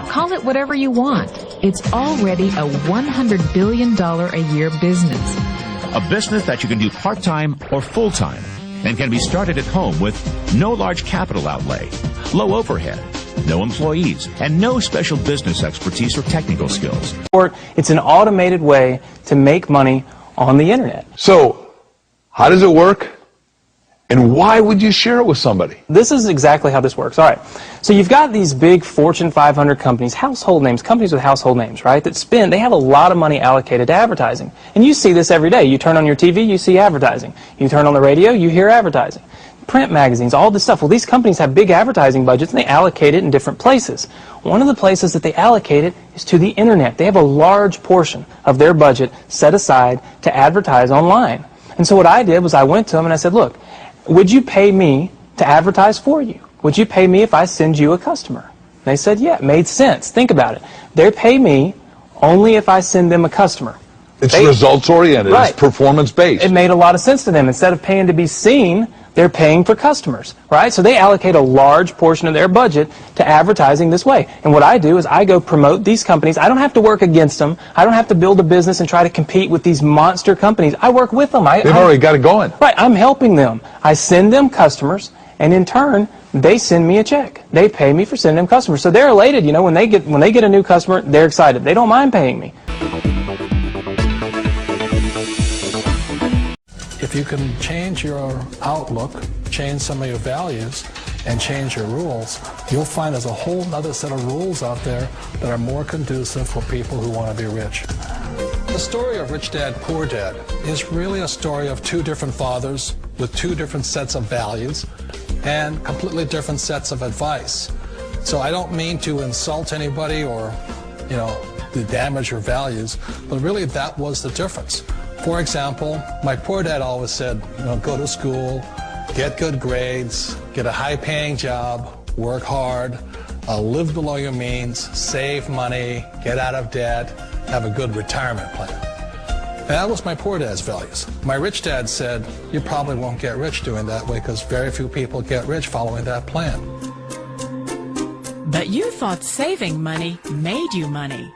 Call it whatever you want. It's already a $100 billion a year business. A business that you can do part-time or full-time and can be started at home with no large capital outlay, low overhead, no employees, and no special business expertise or technical skills. It's an automated way to make money on the internet. So, how does it work? And why would you share it with somebody? This is exactly how this works. All right. So you've got these big Fortune 500 companies, household names, companies with household names, right, they have a lot of money allocated to advertising. And you see this every day. You turn on your TV, you see advertising. You turn on the radio, you hear advertising. Print magazines, all this stuff. Well, these companies have big advertising budgets, and they allocate it in different places. One of the places that they allocate it is to the internet. They have a large portion of their budget set aside to advertise online. And so what I did was I went to them and I said, look, would you pay me to advertise for you? Would you pay me if I send you a customer? And they said, yeah, it made sense. Think about it. They pay me only if I send them a customer. It's results-oriented. Right. It's performance-based. It made a lot of sense to them. Instead of paying to be seen, they're paying for customers, right? So they allocate a large portion of their budget to advertising this way. And what I do is I go promote these companies. I don't have to work against them. I don't have to build a business and try to compete with these monster companies. I work with them. They've already got it going. Right. I'm helping them. I send them customers, and in turn, they send me a check. They pay me for sending them customers. So they're elated. You know, when they get a new customer, they're excited. They don't mind paying me. If you can change your outlook, change some of your values, and change your rules, you'll find there's a whole other set of rules out there that are more conducive for people who want to be rich. The story of Rich Dad, Poor Dad is really a story of two different fathers with two different sets of values and completely different sets of advice. So I don't mean to insult anybody or, to damage your values, but really that was the difference. For example, my poor dad always said, go to school, get good grades, get a high-paying job, work hard, live below your means, save money, get out of debt, have a good retirement plan. And that was my poor dad's values. My rich dad said, you probably won't get rich doing that way because very few people get rich following that plan. But you thought saving money made you money.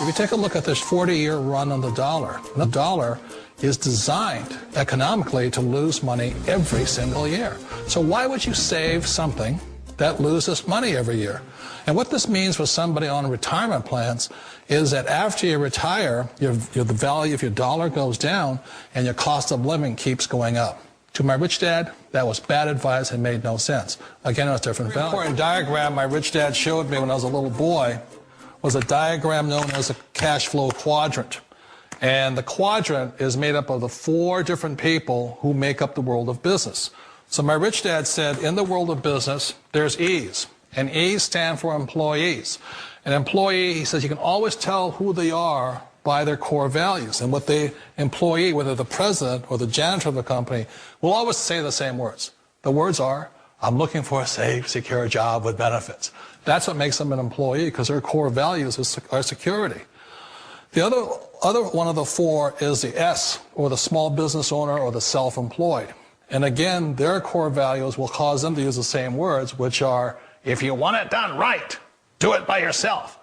If you take a look at this 40-year run on the dollar is designed economically to lose money every single year. So why would you save something that loses money every year? And what this means for somebody on retirement plans is that after you retire, the value of your dollar goes down and your cost of living keeps going up. To my rich dad, that was bad advice and made no sense. Again, it was different value. An important diagram my rich dad showed me when I was a little boy was a diagram known as a cash flow quadrant. And the quadrant is made up of the four different people who make up the world of business. So my rich dad said, in the world of business, there's E's. And E's stand for employees. An employee, he says, you can always tell who they are by their core values. And what the employee, whether the president or the janitor of the company, will always say the same words. The words are, I'm looking for a safe, secure job with benefits. That's what makes them an employee, because their core values are security. The other one of the four is the S, or the small business owner or the self-employed. And again, their core values will cause them to use the same words, which are, if you want it done right, do it by yourself.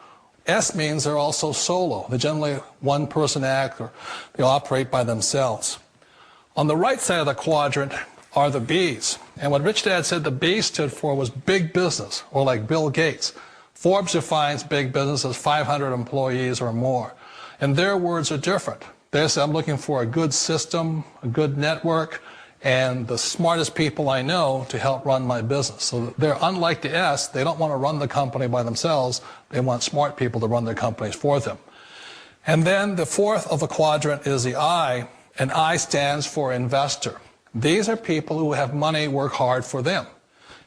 S means they're also solo. They're generally one-person act, or they operate by themselves. On the right side of the quadrant are the B's. And what Rich Dad said the B stood for was big business, or like Bill Gates. Forbes defines big business as 500 employees or more. And their words are different. They say, I'm looking for a good system, a good network, and the smartest people I know to help run my business. So they're unlike the S. They don't want to run the company by themselves. They want smart people to run their companies for them. And then the fourth of the quadrant is the I, and I stands for investor. These are people who have money work hard for them.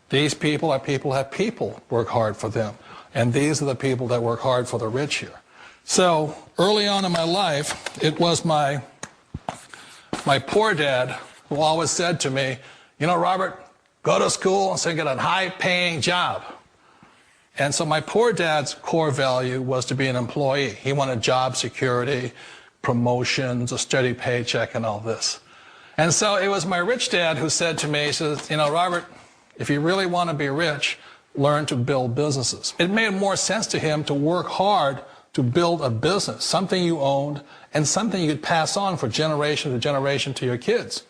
These people are people who have people work hard for them. And these are the people that work hard for the rich here. So early on in my life, it was my poor dad who always said to me, Robert, go to school and get a high-paying job. And so my poor dad's core value was to be an employee. He wanted job security, promotions, a steady paycheck, and all this. And so it was my rich dad who said to me, he says, Robert, if you really want to be rich, learned to build businesses. It made more sense to him to work hard to build a business, something you owned and something you could pass on for generation to generation to your kids.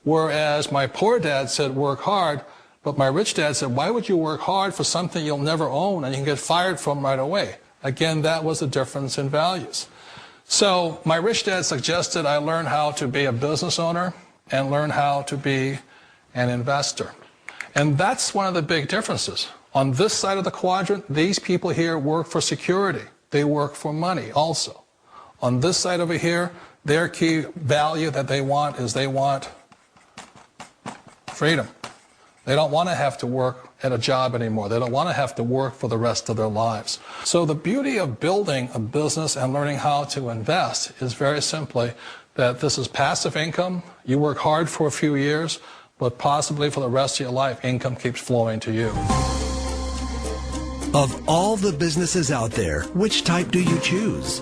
Whereas my poor dad said work hard, but my rich dad said, why would you work hard for something you'll never own and you can get fired from right away? Again, that was the difference in values. So my rich dad suggested I learn how to be a business owner and learn how to be an investor. And that's one of the big differences. On this side of the quadrant, these people here work for security. They work for money also. On this side over here, their key value that they want is they want freedom. They don't want to have to work at a job anymore. They don't want to have to work for the rest of their lives. So the beauty of building a business and learning how to invest is very simply that this is passive income. You work hard for a few years, but possibly for the rest of your life, income keeps flowing to you. Of all the businesses out there, which type do you choose?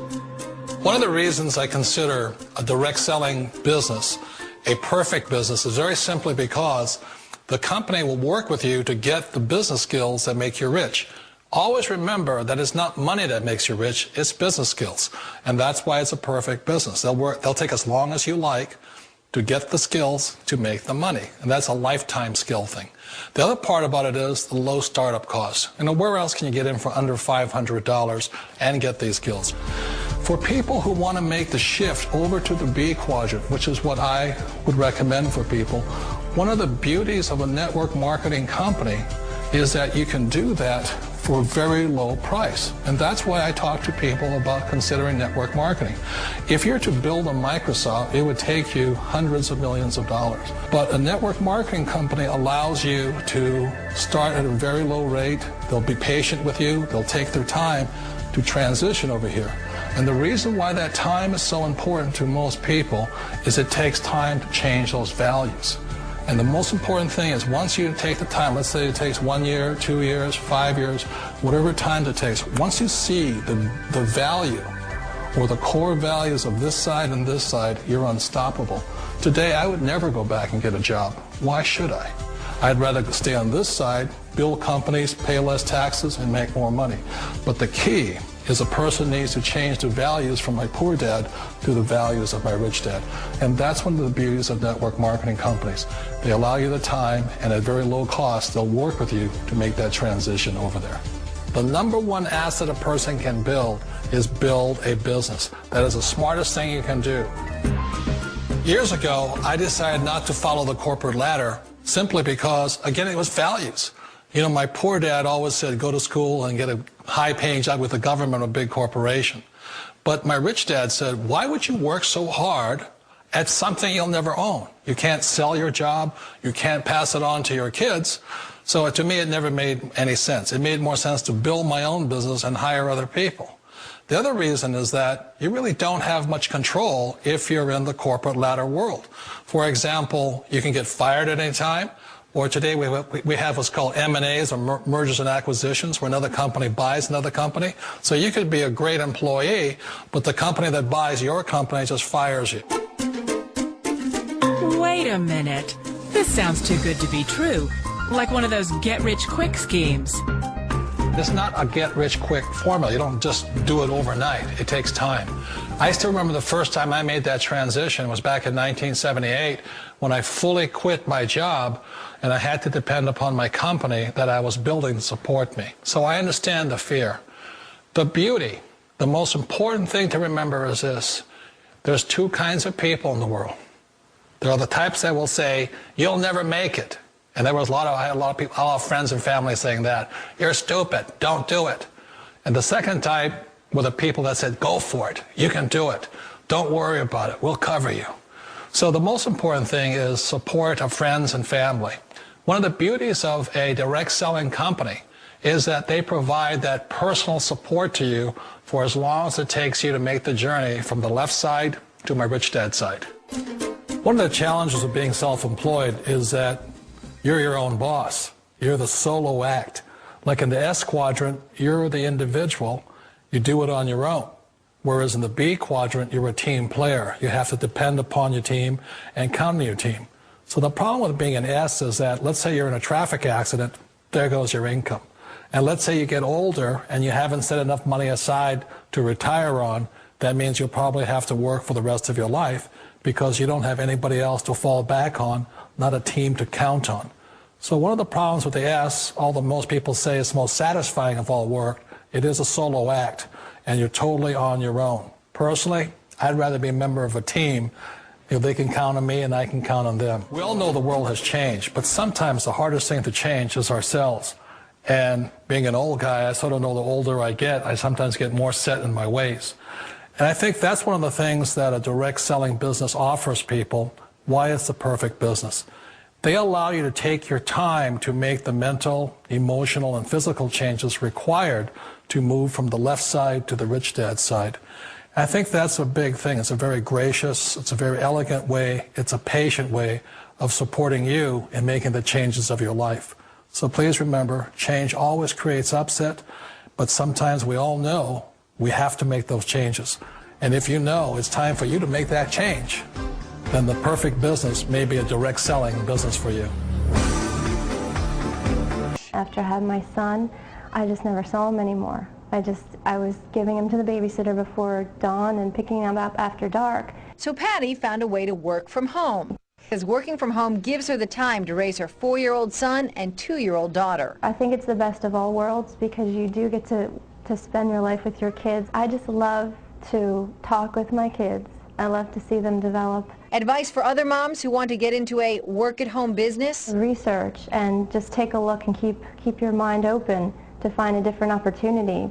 One of the reasons I consider a direct selling business a perfect business is very simply because the company will work with you to get the business skills that make you rich. Always remember that it's not money that makes you rich, it's business skills. And that's why it's a perfect business. They'll take as long as you like to get the skills to make the money. And that's a lifetime skill thing. The other part about it is the low startup cost. You know, where else can you get in for under $500 and get these skills? For people who want to make the shift over to the B quadrant, which is what I would recommend for people, one of the beauties of a network marketing company is that you can do that for a very low price. And that's why I talk to people about considering network marketing. If you're to build a Microsoft, it would take you hundreds of millions of dollars. But a network marketing company allows you to start at a very low rate. They'll be patient with you. They'll take their time to transition over here. And the reason why that time is so important to most people is it takes time to change those values. And the most important thing is once you take the time, let's say it takes 1 year, 2 years, 5 years, whatever time it takes, once you see the value or the core values of this side and this side, you're unstoppable. Today, I would never go back and get a job. Why should I? I'd rather stay on this side, build companies, pay less taxes, and make more money. But the key is a person needs to change the values from my poor dad to the values of my rich dad. And that's one of the beauties of network marketing companies. They allow you the time, and at very low cost, they'll work with you to make that transition over there. The number one asset a person can build is build a business. That is the smartest thing you can do. Years ago, I decided not to follow the corporate ladder simply because, again, it was values. You know, my poor dad always said, go to school and get a high-paying job with the government or a big corporation. But my rich dad said, why would you work so hard at something you'll never own? You can't sell your job. You can't pass it on to your kids. So to me, it never made any sense. It made more sense to build my own business and hire other people. The other reason is that you really don't have much control if you're in the corporate ladder world. For example, you can get fired at any time. Or today we have what's called M&As, or mergers and acquisitions, where another company buys another company. So you could be a great employee, but the company that buys your company just fires you. Wait a minute. This sounds too good to be true. Like one of those get-rich-quick schemes. It's not a get-rich-quick formula. You don't just do it overnight. It takes time. I still remember the first time I made that transition was back in 1978 when I fully quit my job and I had to depend upon my company that I was building to support me. So I understand the fear. The beauty, the most important thing to remember is this. There's two kinds of people in the world. There are the types that will say, you'll never make it. And there was I had a lot of people, a lot of friends and family saying that. You're stupid, don't do it. And the second type were the people that said, go for it, you can do it. Don't worry about it, we'll cover you. So the most important thing is support of friends and family. One of the beauties of a direct selling company is that they provide that personal support to you for as long as it takes you to make the journey from the left side to my rich dad side. One of the challenges of being self-employed is that you're your own boss. You're the solo act. Like in the S quadrant, you're the individual. You do it on your own. Whereas in the B quadrant, you're a team player. You have to depend upon your team and count on your team. So the problem with being an S is that, let's say you're in a traffic accident, there goes your income. And let's say you get older and you haven't set enough money aside to retire on, that means you'll probably have to work for the rest of your life because you don't have anybody else to fall back on, not a team to count on. So one of the problems with the S, although most people say it's the most satisfying of all work, it is a solo act, and you're totally on your own. Personally, I'd rather be a member of a team. They can count on me and I can count on them. We all know the world has changed, but sometimes the hardest thing to change is ourselves. And being an old guy, I sort of know the older I get, I sometimes get more set in my ways. And I think that's one of the things that a direct selling business offers people, why it's the perfect business. They allow you to take your time to make the mental, emotional, and physical changes required to move from the left side to the rich dad side. I think that's a big thing. It's a very gracious, it's a very elegant way, it's a patient way of supporting you in making the changes of your life. So please remember, change always creates upset, but sometimes we all know we have to make those changes. And if you know it's time for you to make that change, then the perfect business may be a direct selling business for you. After I had my son, I just never saw him anymore. I was giving him to the babysitter before dawn and picking him up after dark. So Patty found a way to work from home, because working from home gives her the time to raise her 4-year-old son and 2-year-old daughter. I think it's the best of all worlds because you do get to spend your life with your kids. I just love to talk with my kids. I love to see them develop. Advice for other moms who want to get into a work-at-home business? Research and just take a look and keep your mind open to find a different opportunity.